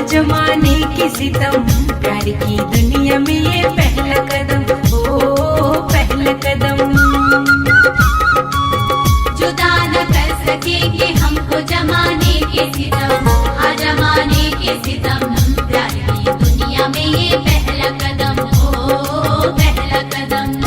जमाने की सितम, प्यार की दुनिया में ये पहला कदम, ओ पहला कदम। जुदा न कर सकेंगे हमको जमाने के सितम, हाँ जमाने के सितम, प्यार की दुनिया में ये पहला कदम, ओ पहला कदम।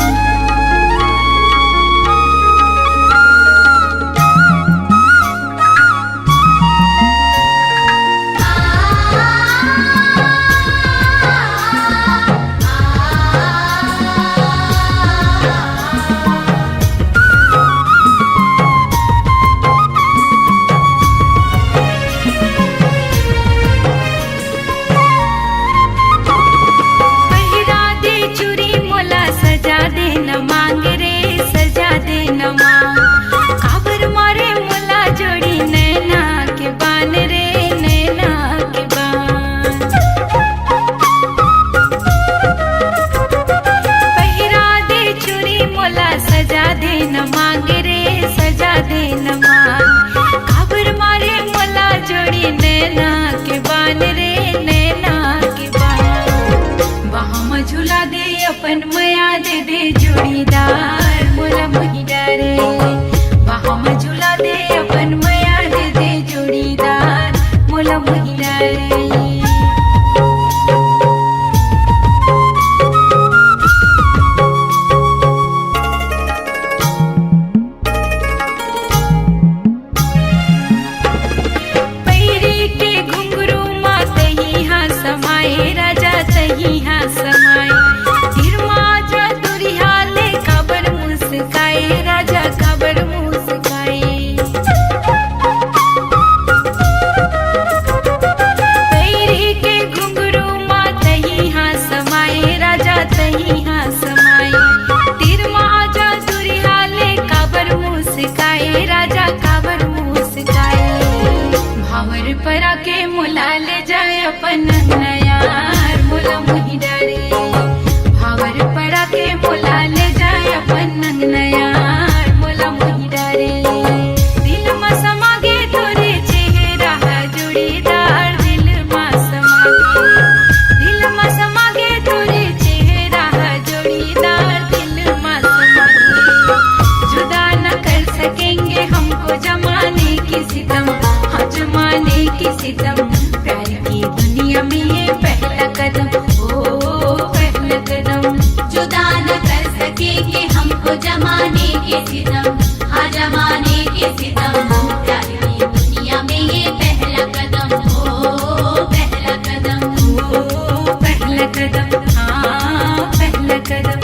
झुला दे अपन मया दे दे जोड़ीदार, मोला मोही डारे वहाँ में झुला दे अपन मया दे दे जोड़ीदार, मोला मोही डारे। परा के मुला ले जाए अपन नयार, मोला मोही डारे भावर परा के मुला ले जाए अपन नयार, मोला मोही डारे। दिल में समागे तोरे चेहरा जोड़ीदार, दिल में समागे, दिल में समागे तोरे चेहरा जोड़ीदार, दिल में समागे। जुदा न कर सकेंगे हमको जमाने की सितम, हाँ जमाने की सितम, प्यार की दुनिया में ये पहला कदम, ओ पहला कदम। जुदा न कर सकेंगे हमको जमाने के सितम, हाँ जमाने के सितम, प्यार की दुनिया में ये पहला कदम, ओ पहला कदम, ओ पहला कदम, हाँ पहला कदम।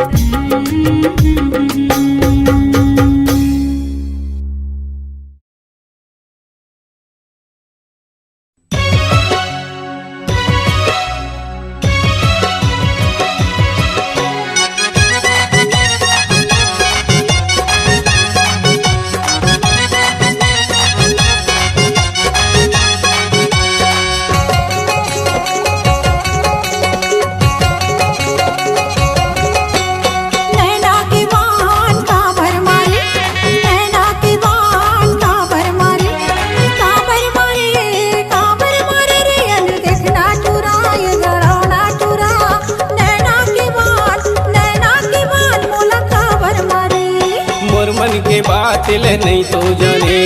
ले नहीं तो जाने,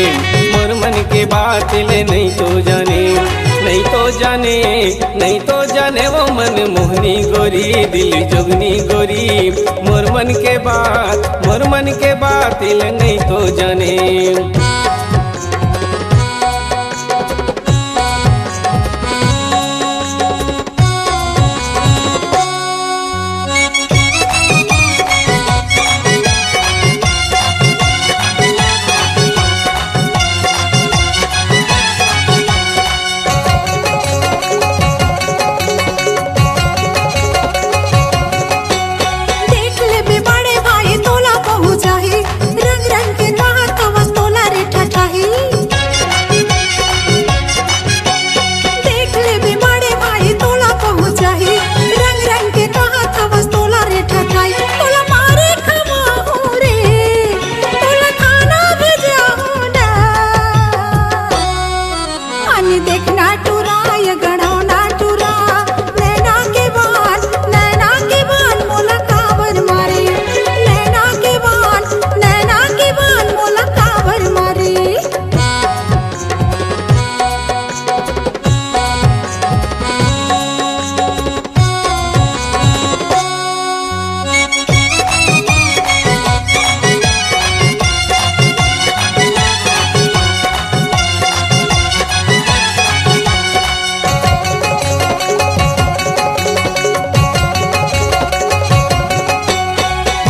मोर मन के बात ले नहीं तो जाने, नहीं तो जाने नहीं तो जाने वो मन मोहनी गोरी दिल जोगनी गोरी मोर मन के बात दिल नहीं तो जाने।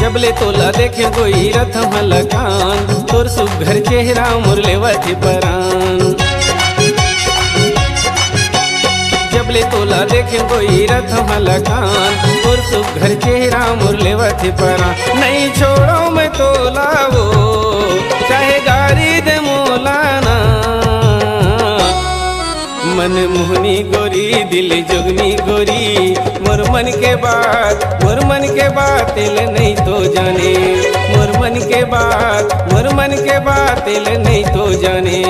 जबले तोला देखे कोई रथ मलकान तोर सुघर चेहरा मुरलेवती परान। जबले तोला देखे कोई रथ मलकान तोर सुघर चेहरा मुरलेवती परान। नहीं छोड़ो मैं तोला वो चाहे गारी दे मोलाना मन मोहनी गोरी दिल जोगनी गोरी मोर मन के बात दिल नहीं तो जाने। मोर मन के बात दिल नहीं तो जाने।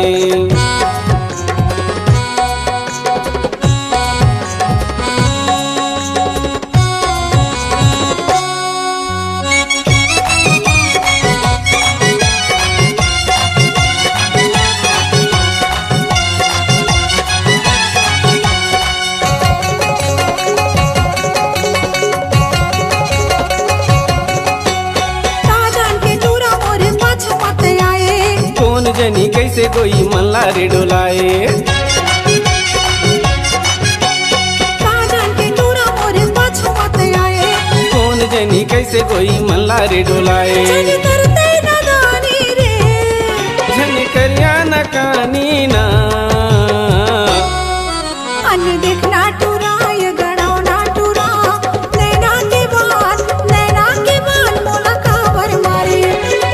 जनी कैसे कोई मल्ला रे डोलाए कौन जनी कैसे कोई मल्ला रे डोलाए। जनी करिया न कानी ना देखना टुराय गड़ाओ ना टुरा नैना के बाल मोला काबर मारे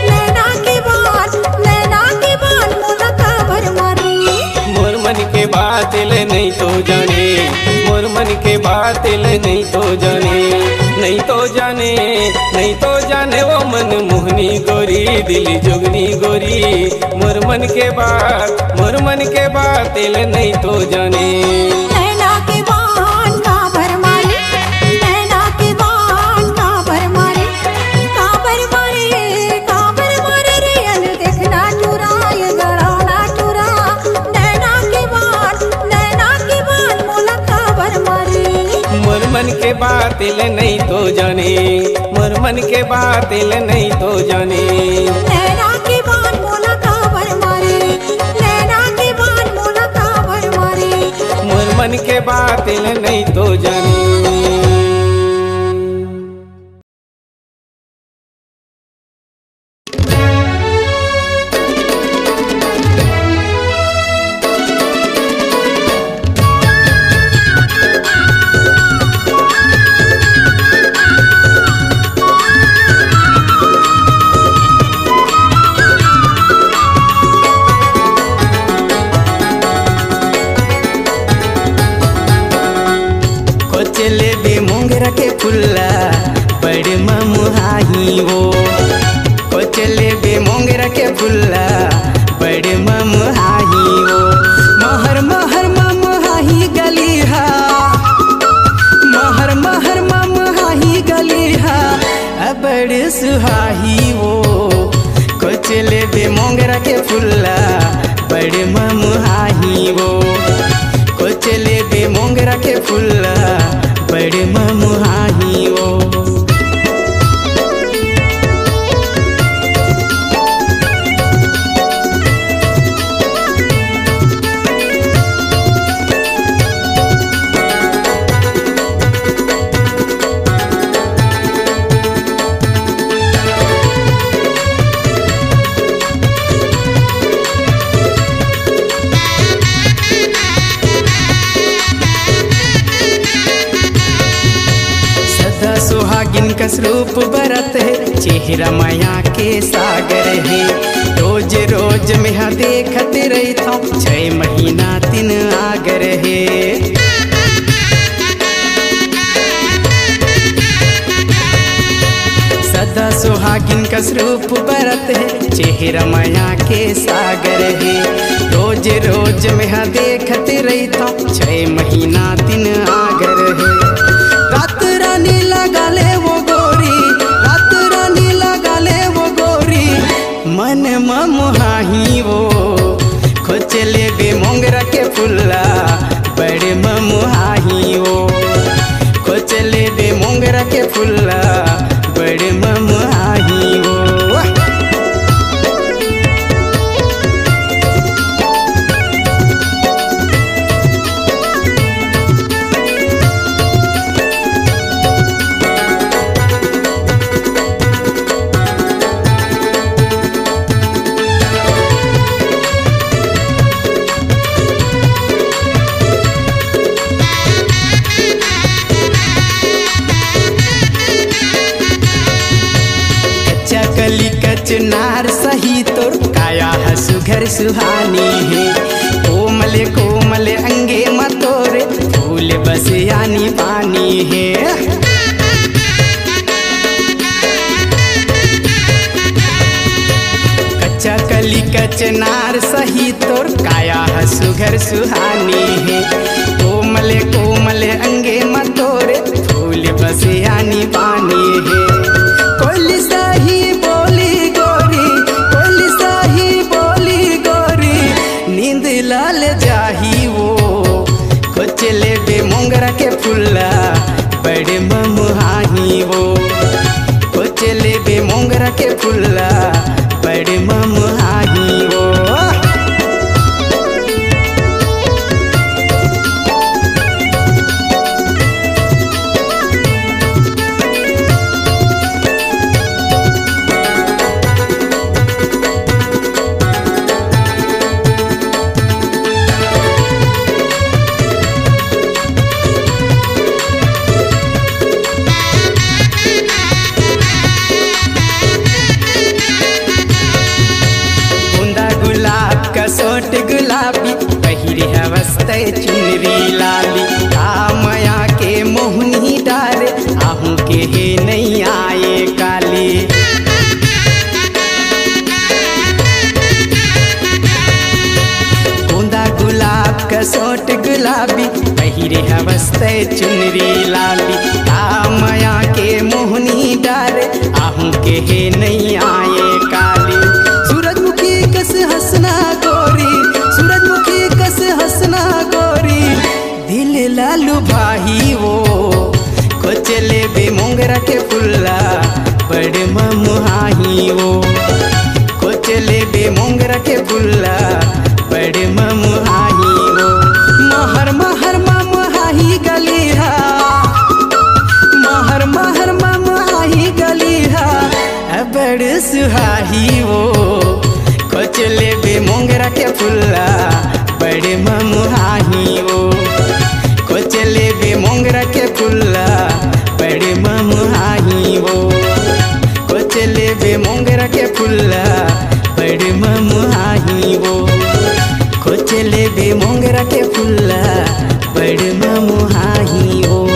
नैना के बाल मोला काबर मारे। मोर मन के बात ले नहीं तो जाने। मोर मन के बात ले नहीं तो जाने। नहीं तो जाने वो मन मोहनी गोरी दिल जोगनी गोरी मोर मन के बात ले नहीं तो जाने। नैना के बाल काबर मारे नैना के बाल काबर मारे रे अन देखना टुराय गड़ाओ ना टुरा नैना के बाल मोला काबर मारे। मोर मन के बात ले नहीं तो जाने। मोर मन के बात ले नहीं तो जाने। नैना के बाल मोला काबर मारे नैना के बाल मोला काबर मारे। मोर मन के बात ले नहीं तो जाने। रूप बरत है चेहरा माया के सागर है। रोज रोज में हाँ देखत रही था 6 महीना 3 आगर है। सदा सुहागिन का रूप बरत है चेहरा माया के सागर है। रोज रोज में हाँ देखत रही था 6 महीना 3 आगर है। रात रानी लगा ले वो गोरी, रात रानी लगा ले वो गोरी, मन ममुहाही वो खोचले बे मोंगरा के फुल्ला बड़े ममुहाही वो खोचले बे मोंगरा के फुल्ला बड़े ममुहाही वो। कली कचनार सही तोर काया हसुघर सुहानी है। कोमले कोमले अंगे मतोरे फूल बस यानी पानी है। कच्चा कली कचनार सही तोर काया हसुघर सुहानी है। कोमले कोमले अंगे मतोरे फूल बस यानी पानी है। कोली सही बोली गोरी, कोली सही बोली गोरी, नींद लाल जाही वो खोचले बे मोंगरा के फुल्ला बड़े ममुहाही वो खोचले बे मोंगरा के फुल्ला बड़े ममुहाही वो। सोट गुलाबी पहिरे हवस्ते चुनरी लाली, कामया के मोहनी डारे आहू के हे नहीं आए काली। बूंदा गुलाब का सोट गुलाबी पहिरे हवस्ते चुनरी लाली, कामया के मोहनी डारे आहू के हे नहीं आए काली। सूरजमुखी कस हंसना गोरी, सूरजमुखी कस हंसना गोरी, दिल लालू भाई वो खोचले बे मोंगरा के फुल्ला बड़े ममुहाही वो खोचले बे मोंगरा के फुल्ला बड़े ममुहाही वो। महर महर ममुहाही गलीहा, महर महर ममुहाही गलीहा बड़े सुहाही वो खोचले बे मोंगरा के फुल्ला बड़े ममुहाही वो खोचले बे मोंगरा के फुल्ला बड़े ममुहाही वो खोचले बे मोंगरा के फुल्ला बड़े ममुहाही वो खोचले बे मोंगरा के फुल्ला बड़े ममुहाही वो।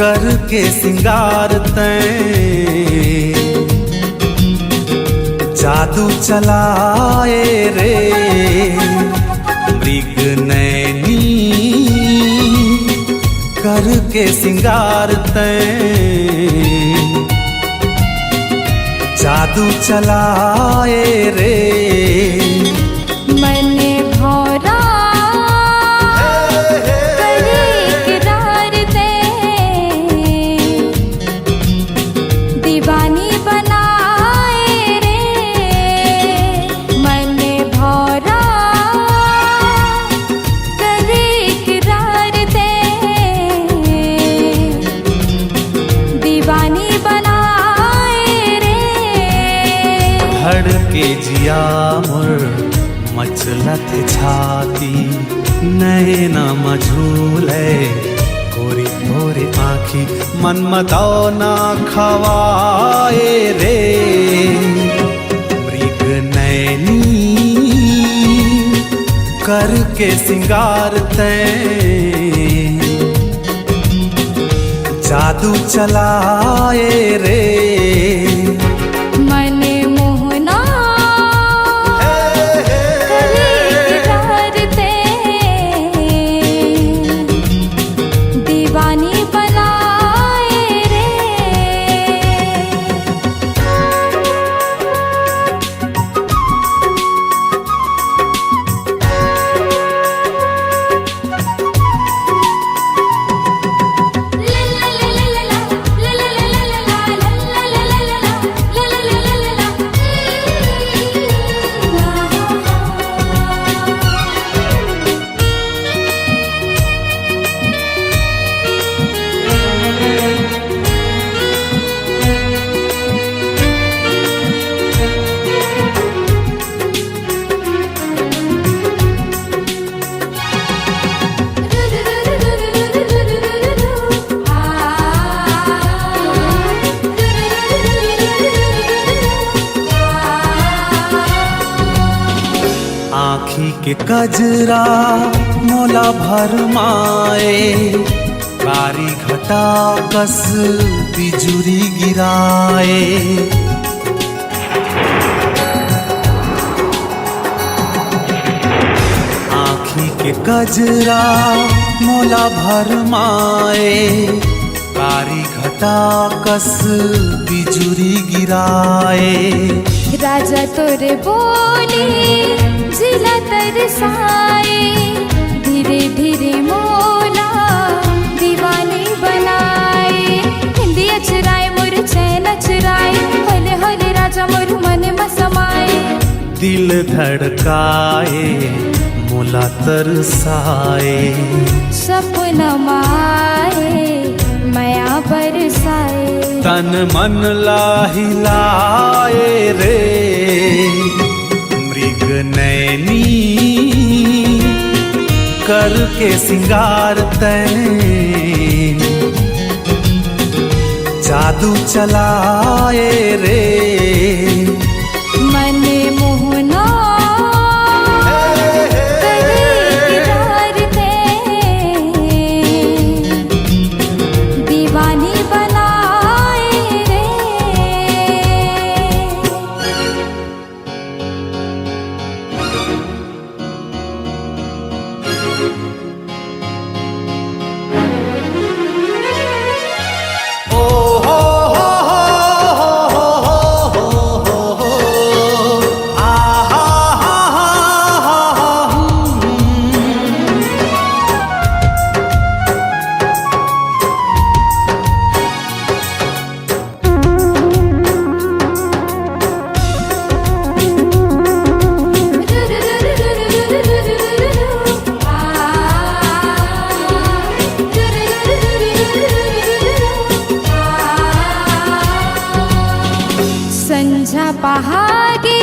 करके सिंगार तैं जादू चलाए रे मृग नैनी करके सिंगार तैं जादू चलाए रे मन भौरा करे इकरार दे दीवानी बनाए रे मन भौरा करे इकरार दे दीवानी बनाए रे धड़के जिया मोर मचलत छाती नैना मझूले गोरी गोरी आँखी मनमदौना खवाए रे मृग नैनी करके सिंगार तैं जादू चलाए रे मन मोहना करे इकरार दे दीवानी बनाए रे आँखी के कजरा मोला भरमाए कारी घटा कस बिजुरी गिराए आँखी के कजरा मोला भरमाए कारी घटा कस बिजुरी गिराए राजा तोरे बोले जिला तरसाए धीरे धीरे मोला दीवानी बनाए हिंदी अचराए मोर चैन चुराए होले होले राजा मोर मन में समाए दिल धड़काए मोला तरसाए सपना माए माया बरसाए तन मन लाहिलाए रे मृग नैनी करके सिंगार तैं जादू चलाए रे मन मोहना करे इकरार दे दीवानी बनाए रे ओ हो हो आ हा संझा पहागे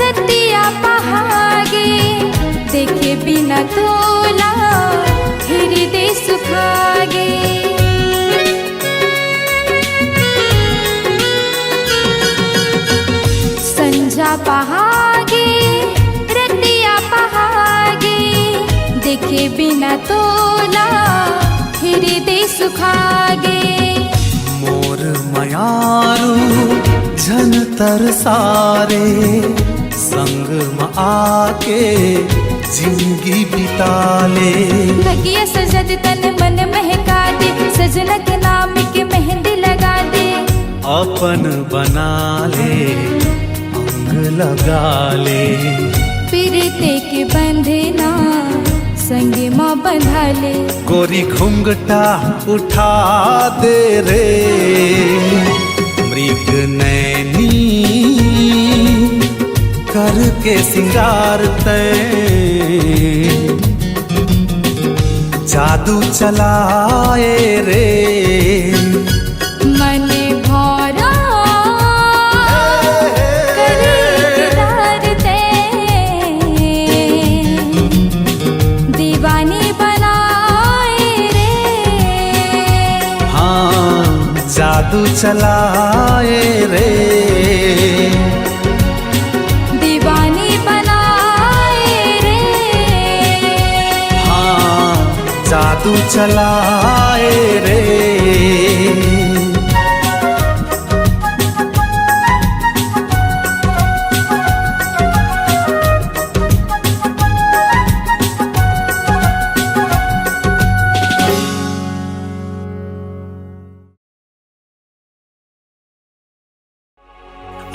रतिया पहागे देखे बिना तोला हृदय सुखागे संझा पहागे रतिया पहागे देखे बिना तोला हृदय सुखागे मोर मयारू झन तरसारे संग में आके जिंदगी बिता ले। भगिया सजद तन मन महका दे सजना के नाम की मेहंदी लगा दे। अपन बना ले अंग लगा ले पीरते के बंधना संगे माँ बंधा ले। गोरी घुंघटा उठा दे रे मृग नैनी करके सिंगार तैं जादू चलाए रे मन भौरा करे इकरार ते दीवानी बनाए रे। हाँ जादू चलाए रे दीवानी बनाए रे। हाँ जादू चलाए रे।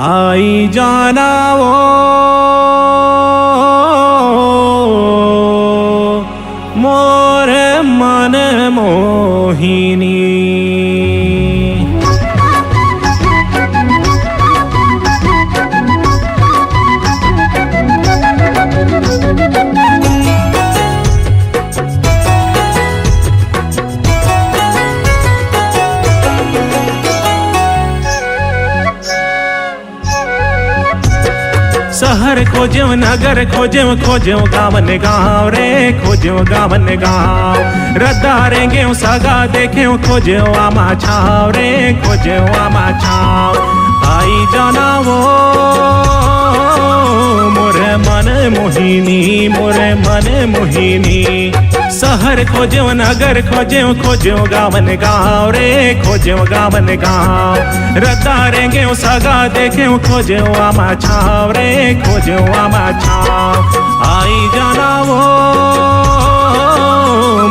आई जाना वो मोर मन मोहिनी। शहर खोज्यो नगर खोज्यो खोज्यो गावन गाँव रे खोज्यो गावन गाँव। रद्दारेंगे सगा देखे खोज्यो आमा छाव रे खोज्यो आमा छाव। आई जाना वो मोरे मन मोहिनी मोरे मन मोहिनी। शहर खोज्यो नगर खोज्यो खोज्यो गावन गाँव रे खोज्यो गावन गाँव। रद्दारेंगे सगा देखे खोज्यो आमा छाव रे खोज्यो आमा छाव। आई जाना वो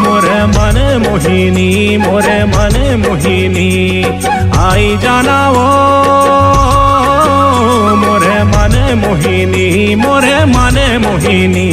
मोरे मन मोहिनी मोरे मन मोहिनी। आई जाना वो मोरे मन मोहिनी मोरे मन मोहिनी।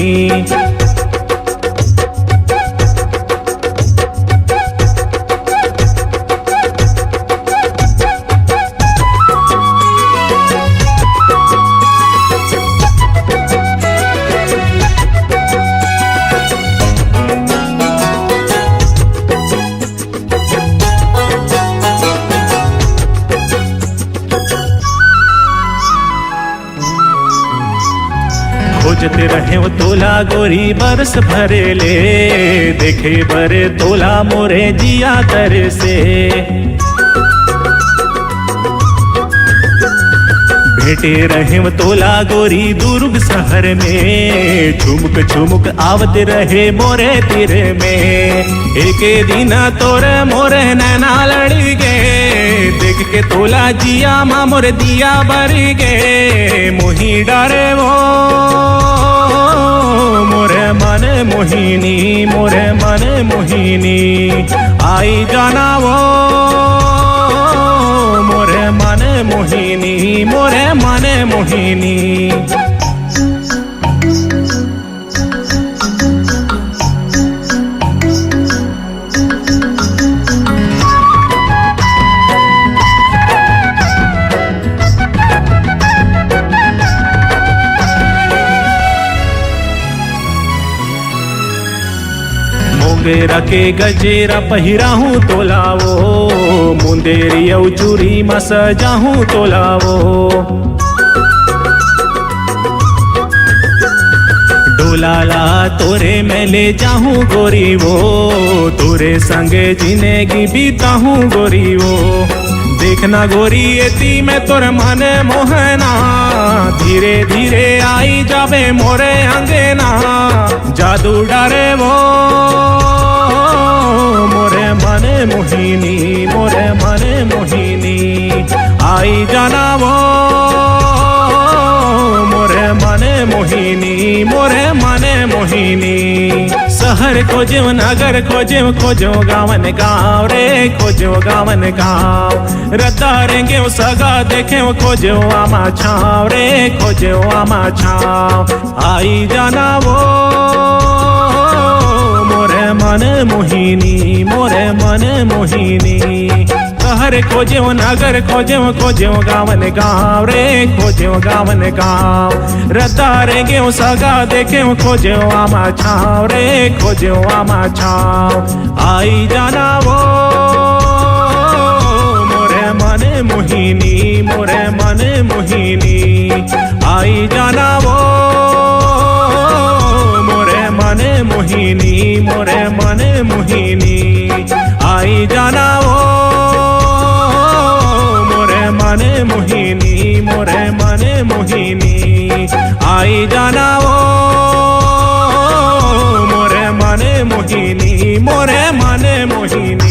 खोजते रहे वो तोला गोरी बरस भरे ले देखे बरे तोला मोरे जिया कर से। भेटे रहे वो तोला गोरी दुर्ग शहर में झुमुक झुमुक आवते रहे मोरे तीरे में। एक दिन तोरे मोरे नैना लड़ी गे देख के तोला जिया माँ मोरे दिया बरी गे। मोही डरे वो मोरे मन मोहिनी मोरे मन मोहिनी। आई जाना वो मोरे मन मोहिनी मोरे मन मोहिनी। मोगेरा के गजेरा पहिराहूँ तोलावो मुंदेरी चूरी में सजाहूँ तोलावो। डोलाला तोरे मैं ले जाहूँ गोरी वो तोरे संगे जिंदगी बीताहूँ गोरी वो। देखना गोरी एती में तोर मन मोहना धीरे धीरे आई जावे मोरे अंगना। जादू डरे वो मोरे मन मोहिनी मोरे मन मोहिनी आई जाना वो मोरे मन मोहिनी मोरे मन मोहिनी शहर खोजो नगर खोजो गावन गाँव रे खोजो गावन गाँव रद्दा रेंगे सगा देखे खोजो आमा छाव रे खोजो आमा छाव आई जाना वो मोरे मन मोहिनी मोरे मन मोहिनी शहर खोजो नगर खोजो गावन गाँव रे खोजो गावन गाँव रद्दा रेंगे सगा देखे खोजो आमा छाव रे खोजो आमा छाव आई जाना वो मोरे मन मोहिनी मोरे मन मोहिनी आई जाना वो मोरे मन मोहिनी मोरे मन मोहिनी आई जाना वो मोरे मन मोहिनी मोरे मन मोहिनी आई जाना वो मोरे मन मोहिनी मोरे मन मोहिनी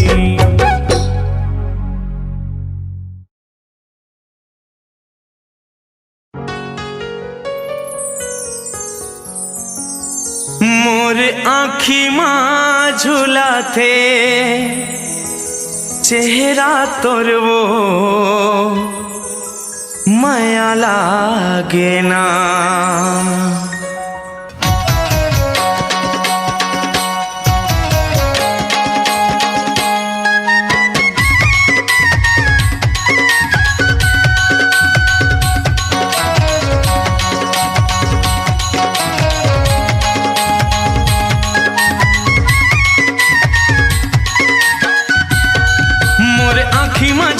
मोर आँखी माँ झूला थे चेहरा तोर वो माया लागे ना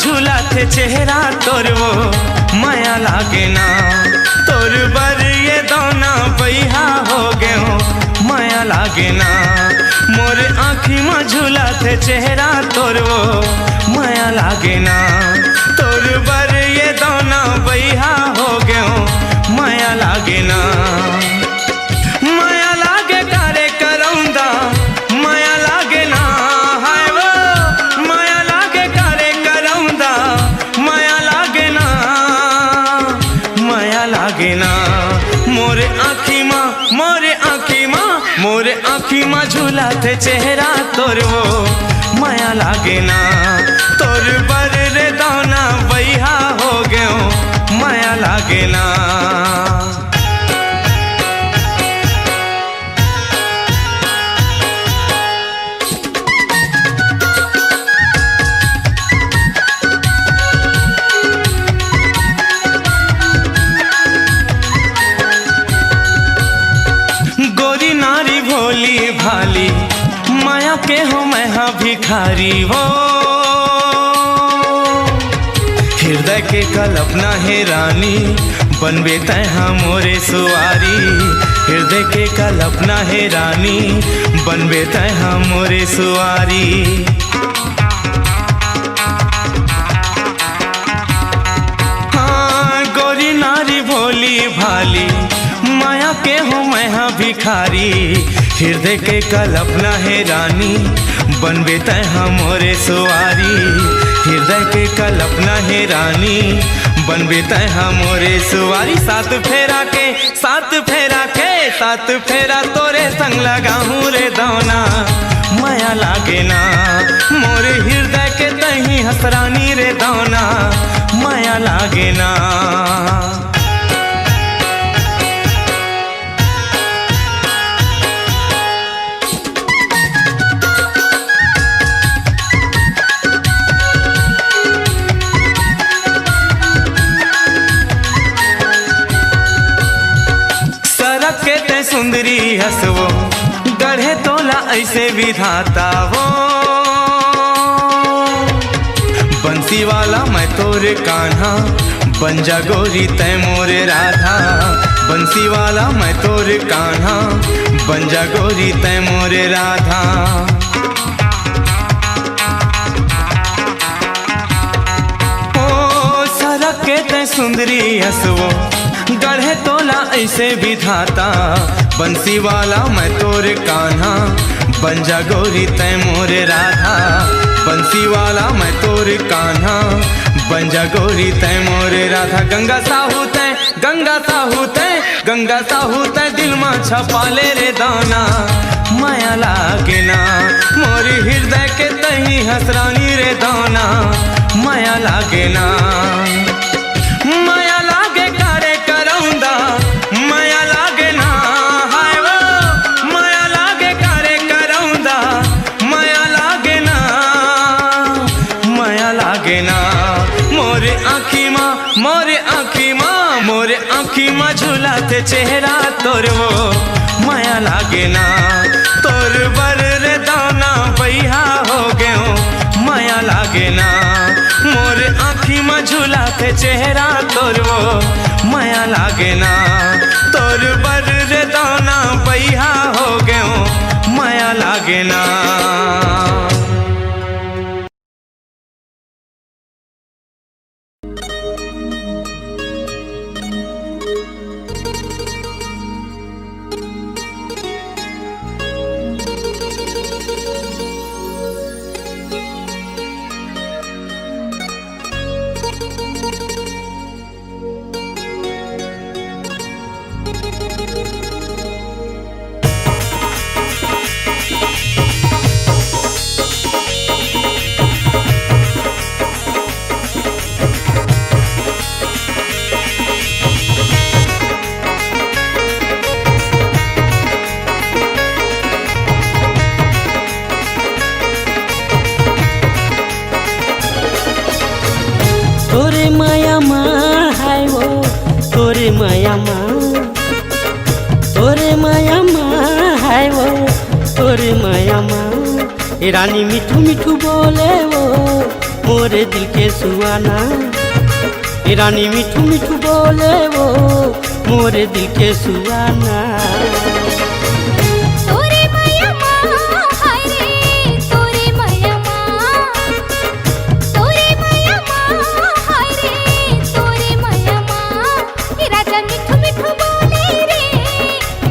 झूला थे चेहरा तोर वो माया लागे ना तोर बर ये दोना बैहा हो गए हो माया लागे ना मोर आँखी में झूला थे चेहरा तोर वो माया लागे ना तोर बर ये दोना बैहा हो गए हो माया लागे ना माया लागे कारे करौंदा माया लागे ना हाय वो माया लागे कारे करौंदा माया लागे ना माया लागे ना मोरे आँखी माँ मोरे आँखी माँ मोरे आँखी माँ झूला थे चेहरा तोर वो माया लागे ना तोर बर रे दाना बैहा हो गयो माया लागे ना गोरी नारी भोली भाली माया के हो मैं हाँ भिखारी वो हृदय के कल्पना है रानी बनबे तय हाँ मोरे सुवारी हृदय के कल्पना है रानी बनबे तय हाँ मोरे सुवारी हाँ गोरी नारी भोली भाली माया के हो मैं हाँ भिखारी हृदय के कल्पना है रानी बनबे तय हाँ मोरे सुवारी हृदय के कल्पना है रानी बनबे तय हाँ मोरे सुवारी सात फेरा के सात फेरा के सात फेरा तोरे संग लगाहूँ रे दौना माया लागे ना मोरे हृदय के तही हसरानी रे दौना माया लागे ना सुंदरी हसवो गढ़े तोला ऐसे विधाता वो बंसी वाला मैं तोरे कान्हा बन जा गोरी तय मोरे राधा बंसी वाला मैं तोरे कान्हा बन जा गोरी तय मोरे राधा ओ सड़क के तय सुंदरी हसवो गढ़े तोला ऐसे विधाता बंसी वाला मैं तोरे कान्हा बन जा गोरी तय मोरे राधा बंसी बंसी वाला मैं तोर कान्हा बन जा गोरी तय मोरे राधा गंगा साहू तय गंगा साहू तय गंगा साहू तय दिल में छपा ले रे दाना माया लागे ना मोरी हृदय के तही हसरानी रे दाना माया लागे ना माया लागे करे करौंदा माया लागे ना हाय वो माया लागे करे करौंदा माया लागे ना माया लागे ना मोरे आँखी माँ मोरे आँखी माँ मोरे आँखी माँ झुलाते चेहरा तोर वो माया लागे ना तोर बर रे दाना बैहा हो गयो माया लागे ना मोरे आँखी में झुलाते चेहरा तोर वो माया लागे ना तोर बर रे दाना बैहा हो गयो माया लागे ना तोरे माया माँ हाय वो तोरे माया माँ तोरे माया माँ हाय वो तोरे माया माँ ए रानी मिठू मिठू बोले वो मोरे दिल के सुहाना ए रानी मिठू मिठू बोले वो मोरे दिल के सुहाना तोरे माया माँ हाय रे तोरे माया माँ तोरे माया माँ हाय रे तोरे माया माँ ये राजा मिठू मिठू बोले रे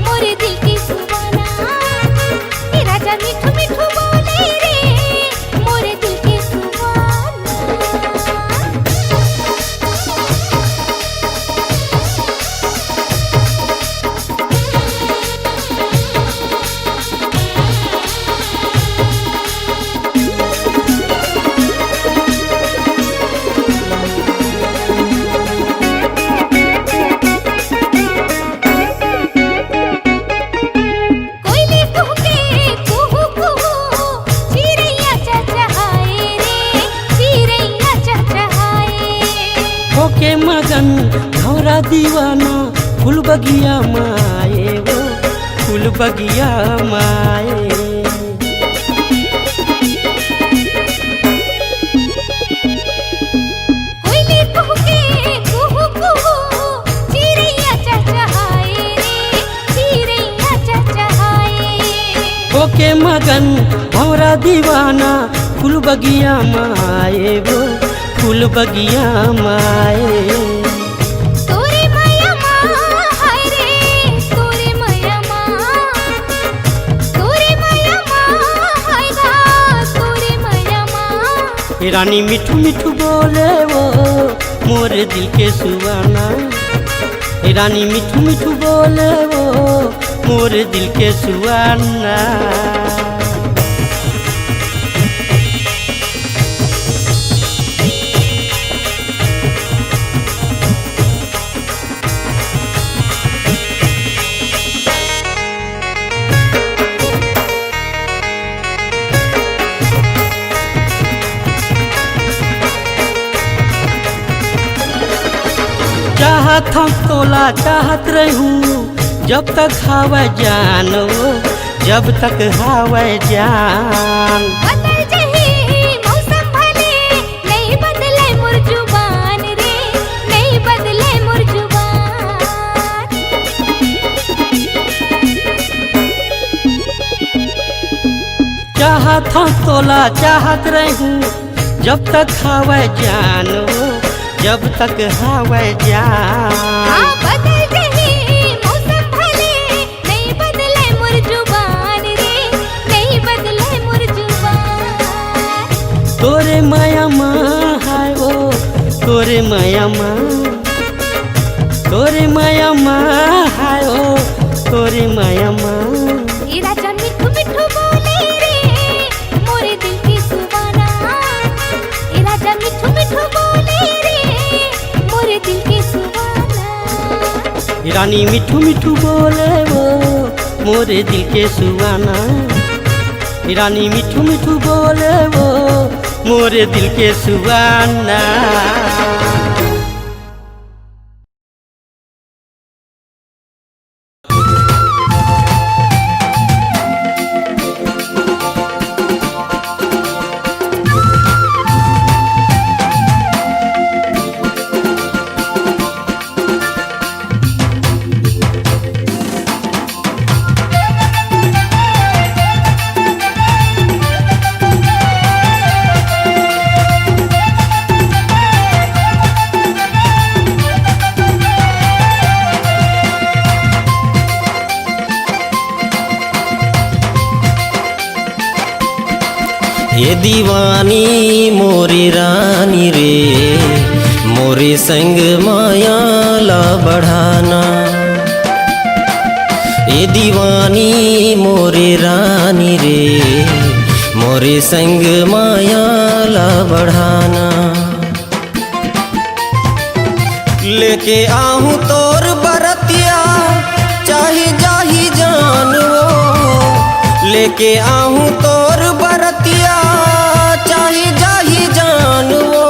मोरे दिल की सुहाना ये राजा मिठू मिठू बोले रे मोरे दिल की सुहाना कोयले कुहके कुहू कुहू चिरैया चहचहाए रे चिरैया चहचहाए होके मगन घोरा दीवाना फूल बगिया माए वो फूल बगिया माए कोयले कुहके कुहू कुहू चिरैया चहचहाए रे चिरैया चहचहाए होके मगन घोरा दीवाना फूल बगिया माए वो फूल बगिया माए तोरे माया माँ हाय रे तोरे माया माँ तोरे माया माँ हाय गा तोरे माया माँ ए रानी मिठू मिठू बोले वो मोरे दिल के सुहाना ए रानी मिठू मिठू बोले वो मोरे दिल के सुहाना चाहत हम तोला चाहत रहूं जब तक हवा जानो जब तक हवा जान बदल जही मौसम भले नहीं बदले मोर जुबान रे नहीं बदले मोर जुबान चाहत हम तोला चाहत रहूं जब तक हवा जानो जब तक हवा जान बदल जही मौसम भले नहीं बदले मोर जुबान रे नहीं बदले मोर जुबान तोरे माया माँ हाय वो तोरे माया माँ तोरे माया माँ हाय वो तोरे माया माँ ए राजा मिठू मिठू बोले रे मोरे दिल की सुबाना ए राजा मिठू मिठू बोले रे मोरे दिल की सुबाना रानी मिठू मिठू बोले वो मोरे दिल के सुहाना रानी मिठू मिठू बोले वो मोरे दिल के सुहाना ये दीवानी मोरी रानी रे मोरे संग माया ला बढ़ाना ये दीवानी मोरी रानी रे मोरे संग माया ला बढ़ाना लेके आहूँ तोर बरतिया चाहे जाही जान वो लेके आहूँ तोर बरतिया चाहे जाही जान वो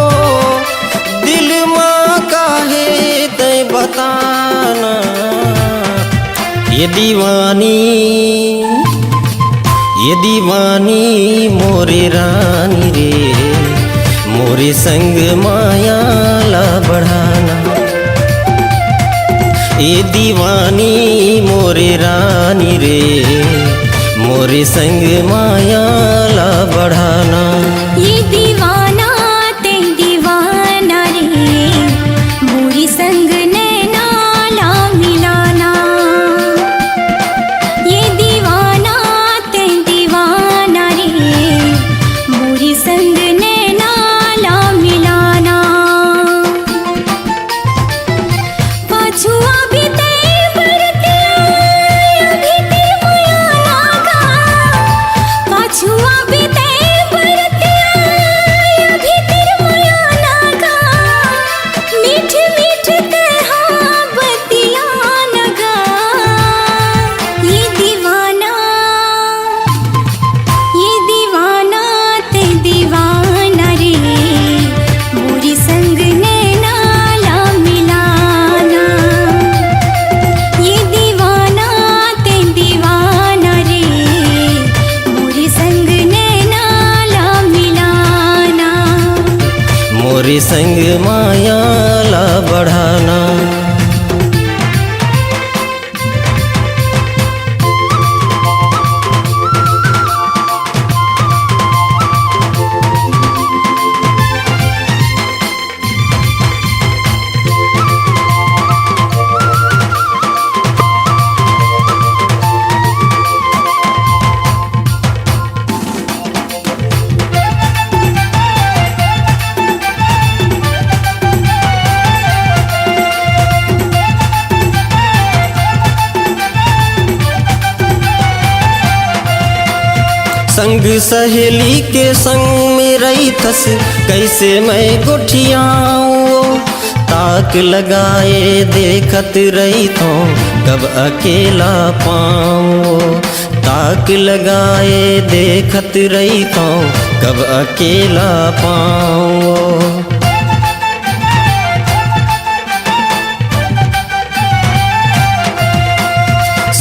दिल माँ काहे तय बताना ये दीवानी मोरे रानी रे मोरे संग माया ला बढ़ाना ये दीवानी मोरे रानी रे मोरे संग माया ला बढ़ाना ये दीवाना ते दीवाना रे मोरी संग नैना ला मिलाना ये दीवाना ते दीवाना रे मोरी संग नैना ला मिलाना पाछुआ भी ते बरतिया अभी ते माया लागा पाछुआ भी ते बरतिया अभी ते माया लागा मीठ मीठ कहा बतिया लगा ये दीवाना ते दीवाना रे मोरी संग नैना ला मिलाना ये दीवाना ते दीवाना रे मोरी संग नैना ला मिलाना मोरे संग माया ला बढ़ाना संग सहेली के संग में रही थस कैसे मैं गोठियाऊँ ताक लगाए देखत रही तो कब अकेला पाऊँ ताक लगाए देखत रही तो कब अकेला पाऊँ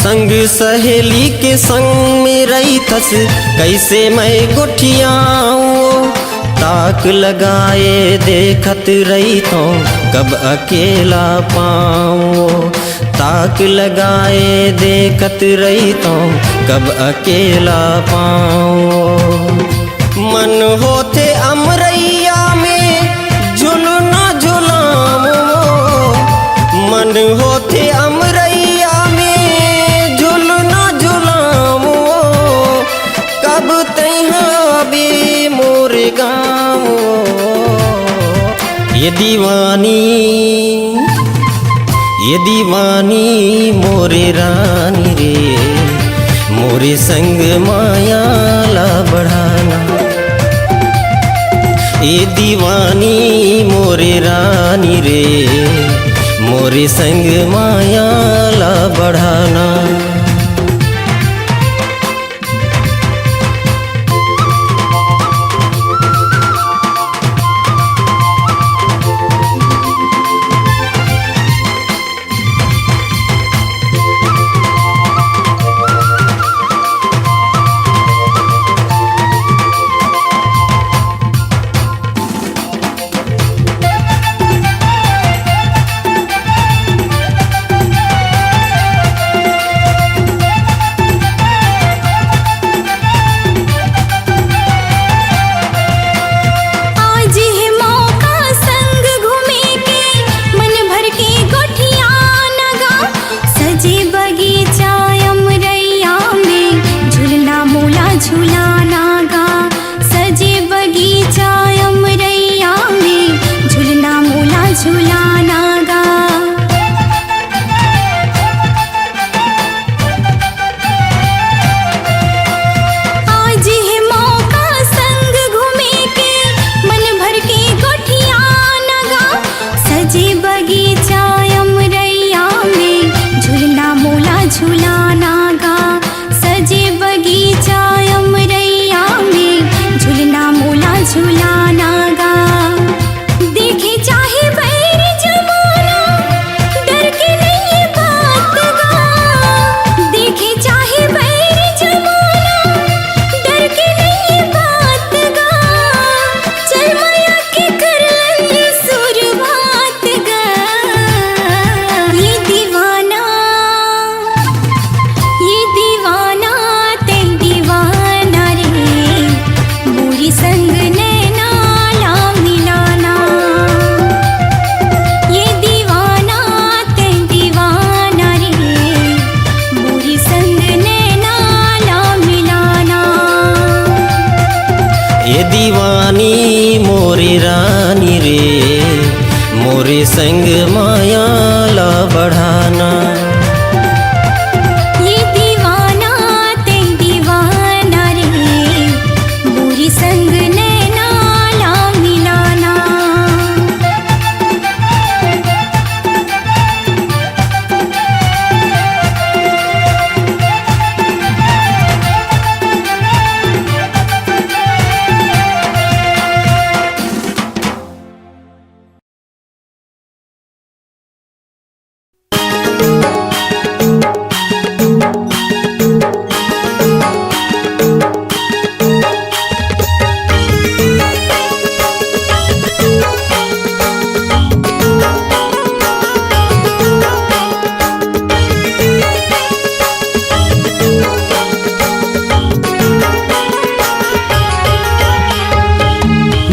संग सहेली के संग में रही थस कैसे मैं गोठियाऊँ ताक लगाए देखत रही तो कब अकेला पाऊँ ताक लगाए देखत रही तो कब अकेला पाऊँ मन होते अमरैया में झुलना झुलामो मन होते अमरैया में झुलना झुलामो कब तैहा भी मोर गाँव ये दीवानी मोरे रानी रे, मोरे संग माया ला बढ़ाना। ये दीवानी मोरे रानी रे, मोरे संग माया ला बढ़ाना। संग माया ला बढ़ाना। ये दीवाना ते दीवाना रे, बुरी संग नैना ला मिलाना।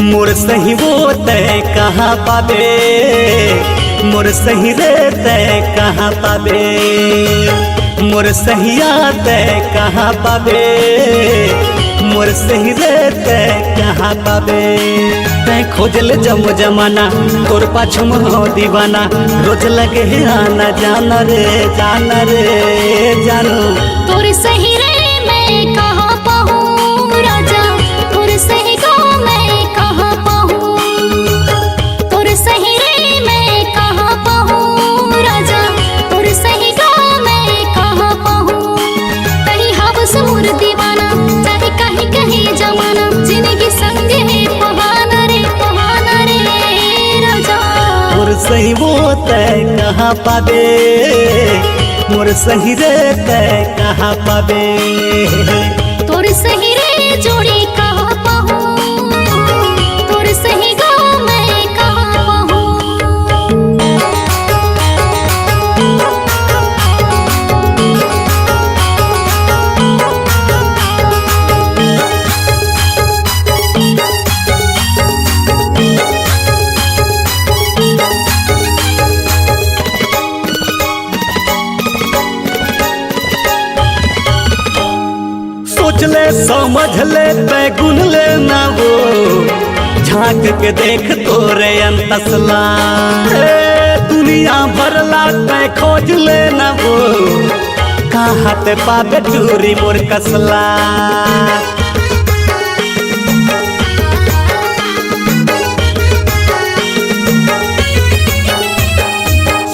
मोर सही वो तय कहाँ पाबे, मोर सही रे तय कहाँ पाबे, मोर सहिया तय कहाँ पाबे, मोर सही रे तय कहाँ पाबे। तय खोजल जम जमाना तोर पाछुम हो दीवाना, रोज लगे आना जाना रे जाना रे जानू। तोर सही रे मैं कहाँ पाऊँ राजा, तोर सही को मैं कहाँ पाऊँ, तोर सही रे मैं कहाँ पाऊँ राजा, तोर सही को मैं कहाँ पाऊँ। कहीं हव सुर दीवाना चाहे कहीं कहीं जमाना, जिंदगी संग है पहाना रे राजा। मोर सही वो तय कहाँ पाबे, मोर सही रे तय कहाँ पाबे। तोर सही रे जोड़ी कहाँ पाऊँ, तोर सही को मैं कहाँ पाऊँ। सोच ले समझ ले तय गुन ले ना वो, झांक के देख तोरे अंतसला दुनिया भरला तय खोज ले न वो कहाँ ते पाबे चूरी मोर कसला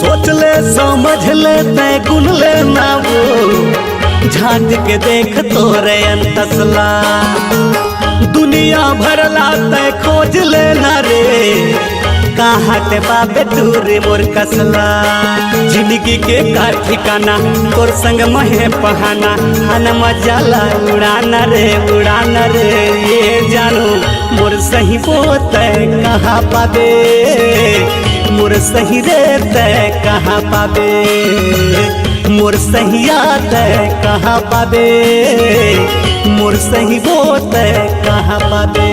सोच ले समझ ले तय गुन ले ना वो झांक के देख तोरे अंतसला दुनिया भरला तय खोज ले ना रे कहाँ ते बाबे टूरे मोर कसला जिंदगी के का ठिकाना तोर संग महे पहाना हन मजाला उड़ाना रे ये जानू मोर सही बोते कहाँ पाबे मोर सही रहते कहाँ पाबे मोर सही आते कहाँ पाबे मोर सही बोते कहाँ पाबे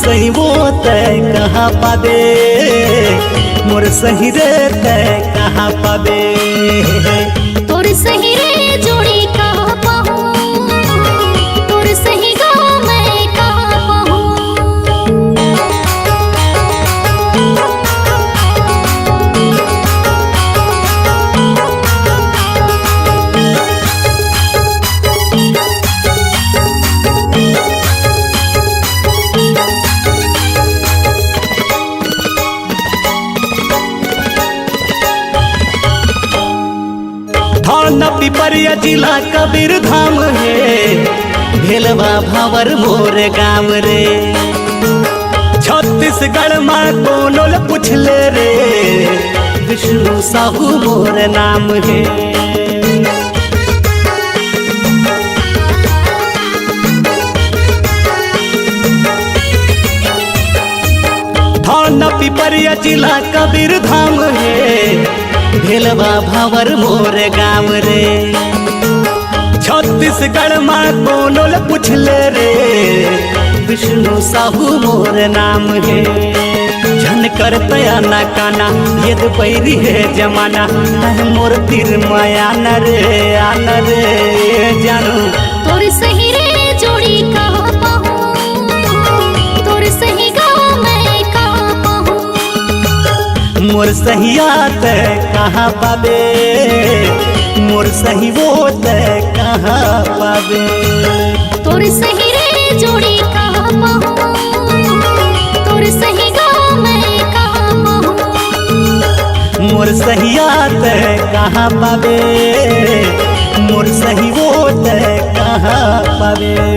सही वो तय कहाँ पाबे मोर सही रे तय कहाँ पाबे तोर सही रे जोड़ी कहाँ पाऊँ तोर सही गाँव मैं कहाँ पाऊँ थाना पिपरिया जिला कबीर धाम है भेलवा भावर मोर गाँव रे छत्तीसगढ़ में कोनोल पूछ ले रे विष्णु साहू मोर नाम है थाना पिपरिया जिला कबीर धाम है भेलवा भावर मोर गाँव रे छत्तीसगढ़ में कोनोल पूछ ले रे विष्णु साहू मोर नाम है झन कर तया ना काना ये तो पैरी है जमाना मोर तीर माया न रे जानू तोर सही रे जोड़ी कहाँ पाऊँ तोर सही गाँव मैं कहाँ पाऊँ मोर सही आते कहाँ पाबे मोर सही बोते कहाँ पाबे तोर सही रे जोड़ी कहाँ पाऊँ तोर सही गाँव मैं कहाँ पाऊँ मोर सही आते कहाँ पाबे मोर सही बोते कहाँ पाबे।